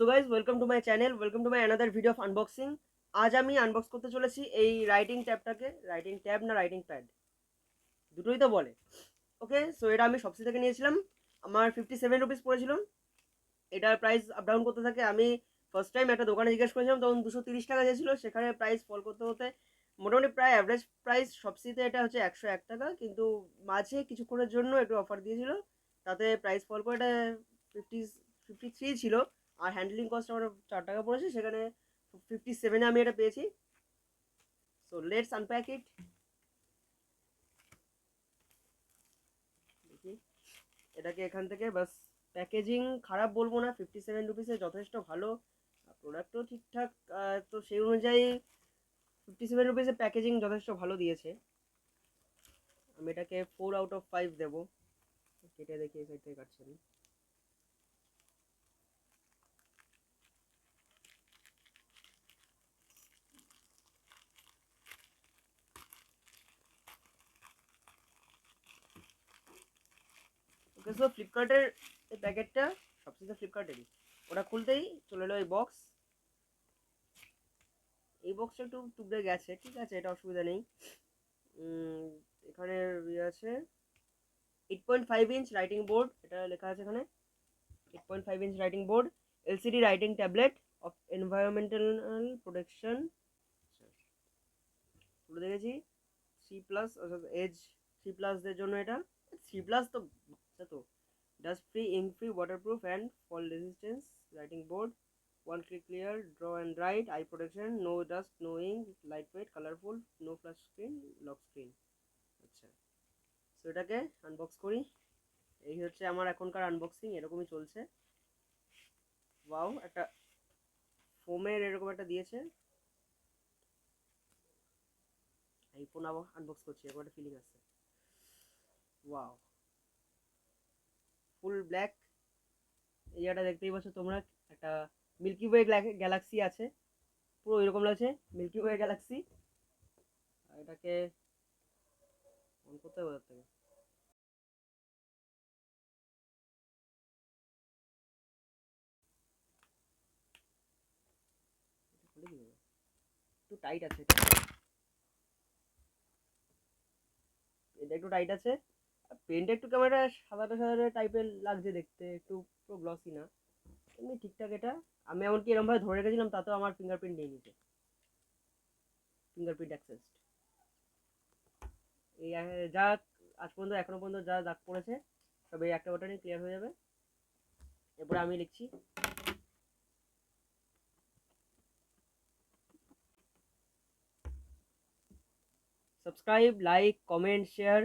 So guys welcome to my channel, welcome to my another video of unboxing. আজ আমি unbox করতে চলেছি এই রাইটিং ট্যাবটাকে। রাইটিং ট্যাব না রাইটিং প্যাড, দুটোই তো বলে। ওকে, সো এটা আমি শপসি থেকে নিয়েছিলাম। আমার 57 রুপিস পড়েছিল। এটার প্রাইস আপ ডাউন করতে থাকে। আমি ফার্স্ট টাইম একটা দোকানে জিজ্ঞেস করেছিলাম, তখন 230 টাকা দিয়েছিল। সেখানে প্রাইস ফল করতে হতে মোটামুটি প্রায় অ্যাভারেজ প্রাইস শপসিতে এটা হচ্ছে 101 টাকা, কিন্তু মাঝে কিছুক্ষণের জন্য একটু অফার দিয়েছিল, তাতে প্রাইস ফল করে এটা 53 ছিল। আর হ্যান্ডলিং কস্ট আমার 4 টাকা পড়েছে, সেখানে 57-এ আমি এটা পেয়েছি। সো লেটস আনপ্যাক ইট। দেখি এটাকে এখান থেকে বাস। প্যাকেজিং খারাপ বলবো না, 57 রুপিসে যথেষ্ট ভালো, প্রোডাক্টও ঠিকঠাক। তো সেই অনুযায়ী 57 রুপিসে প্যাকেজিং যথেষ্ট ভালো দিয়েছে। আমি এটাকে 4/5 দেবো। কেটে দেখি এই সাইড থেকে কাটছি আমি। ওকে, সো ফ্লিপকার্টের এই প্যাকেটটা সবচেয়ে ফ্লিপকার্টেরই, ওটা খুলতেই চলে এলো এই বক্স। এই বক্সটা একটু টুকরে গেছে, ঠিক আছে, এটা অসুবিধা নেই। এখানে আছে 8.5 ইঞ্চ রাইটিং বোর্ড, এটা লেখা আছে এখানে। 8.5 inch writing board, LCD writing tablet of environmental protection. পুরো দেখেছি C+, অর্থাৎ এজ C+দের জন্য এটা। C+ তো আচ্ছা, তো dust free, ink free, waterproof and fall resistance writing board, one click clear, draw and write, eye protection, no dust, no ink, lightweight, colourful, no flash screen, lock screen. আচ্ছা, so এটাকে unbox করি। এই হচ্ছে আমার এখনকার unboxing, এরকমই চলছে। Wow, একটা ফোমের এরকম একটা দিয়েছে। আইফোন আনবক্স করছি, এরকম একটা ফিলিং আসছে। Wow, full black. এই জায়গাটা দেখতেই পাচ্ছ তোমরা, একটা মিল্কি ওয়ে গ্যালাক্সি আছে, পুরো এরকম লাগছে মিল্কি ওয়ে গ্যালাক্সি। এটাকে অন করতে হবে থেকে। একটু টাইট আছে এটা একটু টাইট আছে। পেনটা একটু কেমন একটা সাদা সাদা টাইপের লাগছে দেখতে, একটু পুরো গ্লসি না, এমনি ঠিকঠাক। এটা আমি এমনকি এরকম ভাবে ধরে রেখেছিলাম, তাতেও আমার ফিঙ্গারপ্রিন্ট নিয়ে নিতে, ফিঙ্গারপ্রিন্ট অ্যাক্সেস। এই যা আজ পর্যন্ত এখনো পর্যন্ত যা দাগ পড়েছে সব এই একটা বাটনে ক্লিয়ার হয়ে যাবে। এরপরে আমি লিখছি সাবস্ক্রাইব, লাইক, কমেন্ট, শেয়ার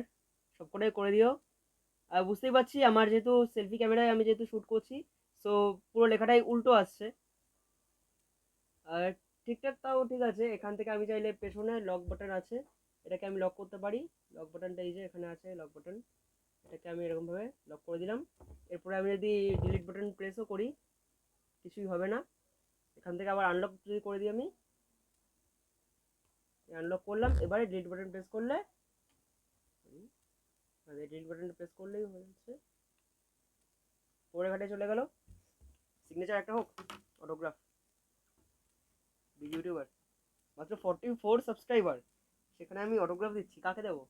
সব করে দিও। আর বুঝতেই পারছি আমার যেহেতু সেলফি ক্যামেরায় আমি যেহেতু শ্যুট করছি, সো পুরো লেখাটাই উল্টো আসছে। আর ঠিকঠাক, তাও ঠিক আছে। এখান থেকে আমি চাইলে পেছনে লক বাটন আছে, এটাকে আমি লক করতে পারি। লক বাটনটা এই যে এখানে আছে লক বাটন, এটাকে আমি এরকমভাবে লক করে দিলাম। এরপরে আমি যদি ডিলিট বাটন প্রেসও করি কিছুই হবে না। এখান থেকে আবার আনলক যদি করে দিই, আমি আনলক করলাম। এবারে ডিলিট বাটন প্রেস করলে, ডিলিট বাটন প্রেস করলেই হয়ে যাচ্ছে। পরে ঘাটে চলে গেল। সিগনেচার একটা হোক, অটোগ্রাফ। ইউটিউবার মাত্র 44 সাবস্ক্রাইবার, সেখানে আমি অটোগ্রাফ দিচ্ছি, কাকে দেবো?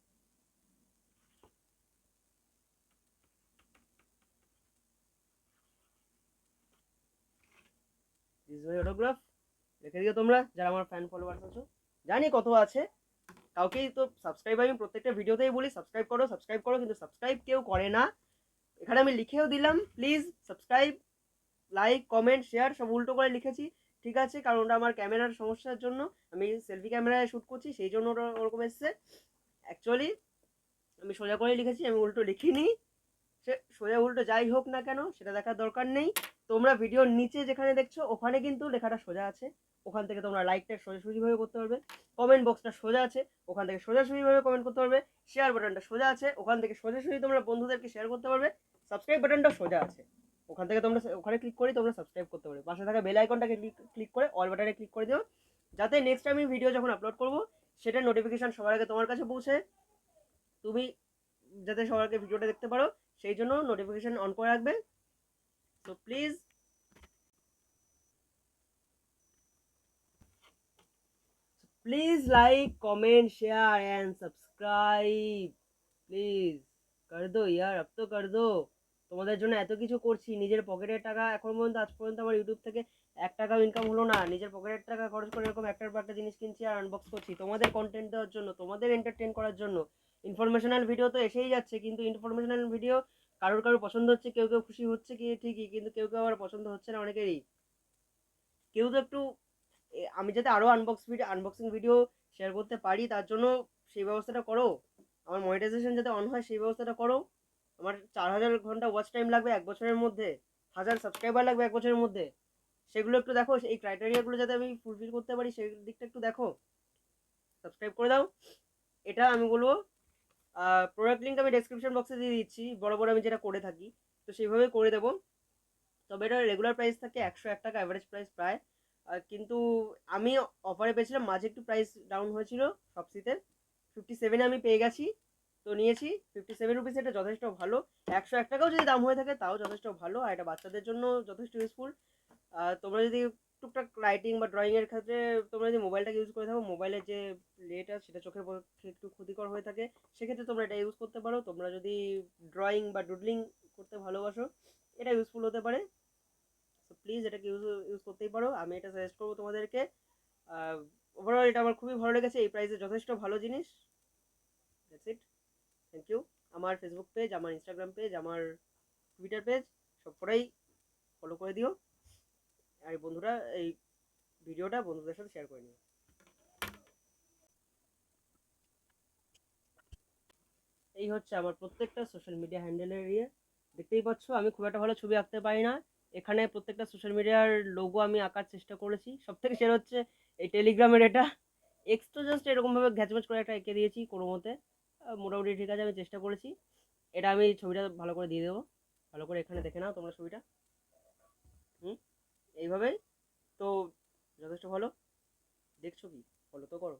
This my autograph. রেখে দিও তোমরা যারা আমার ফ্যান ফলোয়ার্স আছো। জানি কত আছে, কাউকেই তো সাবস্ক্রাইব, আমি প্রত্যেকটা ভিডিওতেই বলি সাবস্ক্রাইব করো সাবস্ক্রাইব করো, কিন্তু সাবস্ক্রাইব কেউ করে না। এখানে আমি লিখেও দিলাম please subscribe, like, comment, share সব উল্টো করে লিখেছি, ঠিক আছে, কারণ ওটা আমার ক্যামেরার সমস্যার জন্য। আমি সেলফি ক্যামেরায় শ্যুট করছি, সেই জন্য ওটা ওরকম এসছে। অ্যাকচুয়ালি আমি সোজা করে লিখেছি, আমি উল্টো লিখিনি। সে সোজা উল্টো যাই হোক না কেন সেটা দেখার দরকার নেই। তোমরা ভিডিওর নিচে যেখানে দেখছো ওখানে কিন্তু লেখাটা সোজা আছে, ওখান থেকে তোমরা লাইকটা সোজাসুজিভাবে করতে পারবে। কমেন্ট বক্সটা সোজা আছে, ওখান থেকে সোজাসুজিভাবে কমেন্ট করতে পারবে। শেয়ার বাটনটা সোজা আছে, ওখান থেকে সোজাসুজি তোমরা বন্ধুদেরকে শেয়ার করতে পারবে। সাবস্ক্রাইব বাটনটা সোজা আছে, ওখান থেকে তোমরা ওখানে ক্লিক করে তোমরা সাবস্ক্রাইব করতে পারবে। পাশে থাকা বেল আইকনটাকে ক্লিক করে অল বাটনে ক্লিক করে দিও, যাতে নেক্সট আমি ভিডিও যখন আপলোড করবো সেটার নোটিফিকেশন সবার আগে তোমার কাছে পৌঁছে, তুমি যাতে সবার আগে ভিডিওটা দেখতে পারো সেই জন্য নোটিফিকেশন অন করে রাখবে। So please please like comment share and subscribe please কর দো ইয়ার अब तो कर दो তোমাদের জন্য এত কিছু করছি নিজের পকেটের টাকা এখন পর্যন্ত আজ পর্যন্ত আমার ইউটিউব থেকে 1 টাকাও ইনকাম হলো না নিজের পকেটের টাকা খরচ করে এরকম একটার পর একটা জিনিস কিনছি আর আনবক্স করছি তোমাদের কন্টেন্ট দেওয়ার জন্য তোমাদের এন্টারটেন করার জন্য ইনফরমেশনাল ভিডিও তো এসেই যাচ্ছে কিন্তু ইনফরমেশনাল ভিডিও কারোর কারোর পছন্দ হচ্ছে কেউ কেউ খুশি হচ্ছে কি ঠিকই কিন্তু কেউ কেউ আবার পছন্দ হচ্ছে না অনেকেরই কেউ তো একটু আমি যাতে আরও আনবক্সিং ভিডিও শেয়ার করতে পারি তার জন্য সেই ব্যবস্থাটা করো আমার মনিটাইজেশন যাতে অন হয় সেই ব্যবস্থাটা করো আমার 4000 ঘন্টা ওয়াচ টাইম লাগবে 1 বছরের মধ্যে 1000 সাবস্ক্রাইবার লাগবে 1 বছরের মধ্যে সেগুলো একটু দেখো এই ক্রাইটেরিয়াগুলো যাতে আমি ফুলফিল করতে পারি সেই দিকটা একটু দেখো সাবস্ক্রাইব করে দাও এটা আমি বলবো প্রোডাক্ট লিঙ্ক আমি ডেসক্রিপশন বক্সে দিয়ে দিচ্ছি বড় বড় আমি যেটা করে থাকি তো সেইভাবে করে দেবো তবে এটা রেগুলার প্রাইস থাকে 101 টাকা অ্যাভারেজ প্রাইস প্রায় কিন্তু আমি অফারে পেয়েছিলাম মাঝে একটু প্রাইস ডাউন হয়েছিল শপসিতে 57 আমি পেয়ে গেছি তো নিয়েছি 57 রুপিস এটা যথেষ্ট ভালো 101 টাকাও যদি দাম হয়ে থাকে তাও যথেষ্ট ভালো আর এটা বাচ্চাদের জন্য যথেষ্ট ইউজফুল তোমরা যদি টুকটাক রাইটিং বা ড্রয়িংয়ের ক্ষেত্রে তোমরা যদি মোবাইলটাকে ইউজ করে থাকো মোবাইলের যে লেটা সেটা চোখের পক্ষে একটু ক্ষতিকর হয়ে থাকে সেক্ষেত্রে তোমরা এটা ইউজ করতে পারো তোমরা যদি ড্রয়িং বা ডুডলিং করতে ভালোবাসো এটা ইউজফুল হতে পারে তো প্লিজ এটাকে ইউজ করতেই পারো আমি এটা সাজেস্ট করবো তোমাদেরকে ওভারঅল এটা আমার খুবই ভালো লেগেছে এই প্রাইসে যথেষ্ট ভালো জিনিস দ্যাটস ইট থ্যাংক ইউ আমার ফেসবুক পেজ আমার ইনস্টাগ্রাম পেজ আমার টুইটার পেজ সব করেই ফলো করে দিও আর বন্ধুরা এই ভিডিওটা বন্ধুদের সাথে শেয়ার করে নিও এই হচ্ছে আমার প্রত্যেকটা সোশ্যাল মিডিয়া হ্যান্ডেলের দেখতেই পাচ্ছ আমি খুব একটা ভালো ছবি আঁকতে পারি না এখানে প্রত্যেকটা সোশ্যাল মিডিয়ার লোগো আমি আঁকার চেষ্টা করেছি সব থেকে সেরা হচ্ছে এই টেলিগ্রামের এটা এক্স তো জাস্ট এরকমভাবে ঘ্যাচম্যাচ করে একটা এঁকে দিয়েছি কোনো মতে মোটামুটি ঠিক আছে আমি চেষ্টা করেছি এটা আমি ছবিটা ভালো করে দিয়ে দেবো ভালো করে এখানে দেখে নাও তোমরা ছবিটা এইভাবেই তো যথেষ্ট ভালো দেখছো কি ফলো তো করো